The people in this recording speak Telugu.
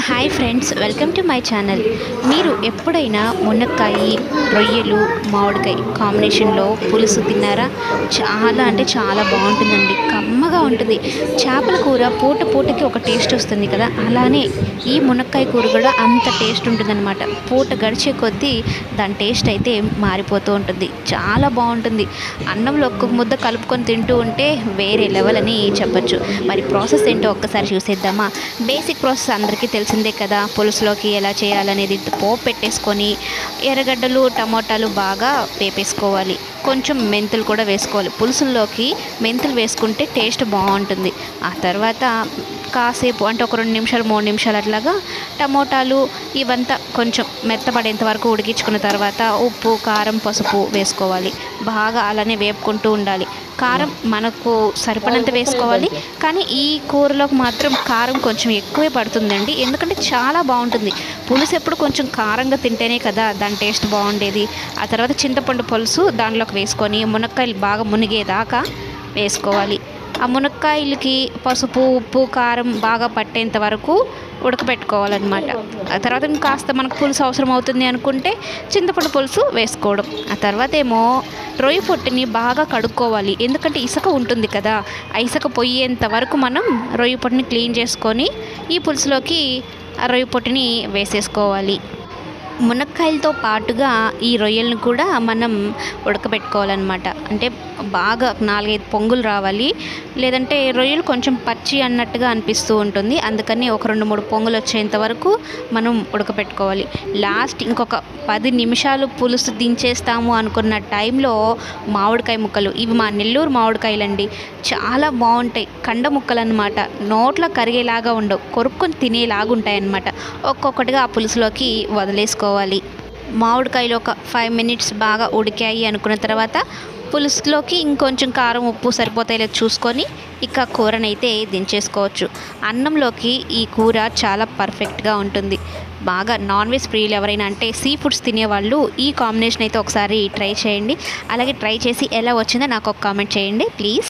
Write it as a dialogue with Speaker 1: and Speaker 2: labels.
Speaker 1: Hi friends, welcome to my channel. మీరు ఎప్పుడైనా మునక్కాయ, రొయ్యలు, మామిడికాయ కాంబినేషన్లో పులుసు తిన్నారా? చాలా అంటే చాలా బాగుంటుందండి. కమ్మగా ఉంటుంది. చేపల కూర పూట పూటకి ఒక టేస్ట్ వస్తుంది కదా, అలానే ఈ మునక్కాయ కూర కూడా అంత టేస్ట్ ఉంటుందన్నమాట. పూట గడిచే కొద్దీ దాని టేస్ట్ అయితే మారిపోతూ ఉంటుంది. చాలా బాగుంటుంది. అన్నంలో ఒక్కొక్క ముద్ద కలుపుకొని తింటూ ఉంటే వేరే లెవెల్ అని చెప్పచ్చు. మరి ప్రాసెస్ ఏంటో ఒక్కసారి చూసేద్దామా? బేసిక్ ప్రాసెస్ అందరికీ తెలిసిందే కదా. పులుసులోకి ఎలా చేయాలనేది పోపు పెట్టేసుకొని ఎర్రగడ్డలు, టమోటాలు బాగా వేపేసుకోవాలి. కొంచెం మెంతులు కూడా వేసుకోవాలి. పులుసుల్లోకి మెంతులు వేసుకుంటే టేస్ట్ బాగుంటుంది. ఆ తర్వాత కాసేపు అంటే ఒక 2 నిమిషాలు 3 నిమిషాలు అట్లాగా టమోటాలు ఇవంతా కొంచెం మెత్తపడేంత వరకు ఉడికించుకున్న తర్వాత ఉప్పు, కారం, పసుపు వేసుకోవాలి. బాగా అలానే వేపుకుంటూ ఉండాలి. కారం మనకు సరిపడినంత వేసుకోవాలి. కానీ ఈ కూరలోకి మాత్రం కారం కొంచెం ఎక్కువే పడుతుందండి. ఎందుకంటే చాలా బాగుంటుంది. పులుసు ఎప్పుడు కొంచెం కారంగా తింటేనే కదా దాని టేస్ట్ బాగుండేది. ఆ తర్వాత చింతపండు పులుసు దాంట్లోకి వేసుకొని మునక్కాయలు బాగా మునిగేదాకా వేసుకోవాలి. ఆ మునక్కాయలకి పసుపు, ఉప్పు, కారం బాగా పట్టేంత వరకు ఉడకబెట్టుకోవాలన్నమాట. ఆ తర్వాత ఇంకాస్త మనకు పులుసు అవసరం అవుతుంది అనుకుంటే చింతపండు పులుసు వేసుకోవడం. ఆ తర్వాత ఏమో రొయ్య పొట్టుని బాగా కడుక్కోవాలి. ఎందుకంటే ఇసుక ఉంటుంది కదా, ఆ ఇసుక పొయ్యేంత వరకు మనం రొయ్య పొట్టుని క్లీన్ చేసుకొని ఈ పులుసులోకి ఆ రొయ్య పొట్టుని వేసేసుకోవాలి. మునక్కాయలతో పాటుగా ఈ రొయ్యలను కూడా మనం ఉడకబెట్టుకోవాలన్నమాట. అంటే బాగా 4-5 పొంగులు రావాలి. లేదంటే రొయ్యలు కొంచెం పచ్చి అన్నట్టుగా అనిపిస్తూ ఉంటుంది. అందుకని ఒక 2-3 పొంగులు వచ్చేంత వరకు మనం ఉడకబెట్టుకోవాలి. లాస్ట్ ఇంకొక 10 నిమిషాలు పులుసు దించేస్తాము అనుకున్న టైంలో మామిడికాయ ముక్కలు, ఇవి మా నెల్లూరు మామిడికాయలండి. చాలా బాగుంటాయి. కండ ముక్కలు అన్నమాట. నోట్లో కరిగేలాగా ఉండవు, కొరుక్కొని తినేలాగా ఉంటాయి అన్నమాట. ఒక్కొక్కటిగా ఆ పులుసులోకి వదిలేసుకోవాలి. మామిడికాయలు ఒక 5 మినిట్స్ బాగా ఉడికాయి అనుకున్న తర్వాత పులుసులోకి ఇంకొంచెం కారం, ఉప్పు సరిపోతాయి లేదు చూసుకొని ఇక కూరనైతే దించేసుకోవచ్చు. అన్నంలోకి ఈ కూర చాలా పర్ఫెక్ట్గా ఉంటుంది. బాగా నాన్ వెజ్ ప్రియులు ఎవరైనా అంటే సీ ఫుడ్స్ తినేవాళ్ళు ఈ కాంబినేషన్ అయితే ఒకసారి ట్రై చేయండి. అలాగే ట్రై చేసి ఎలా వచ్చిందో నాకు ఒక కామెంట్ చేయండి ప్లీజ్.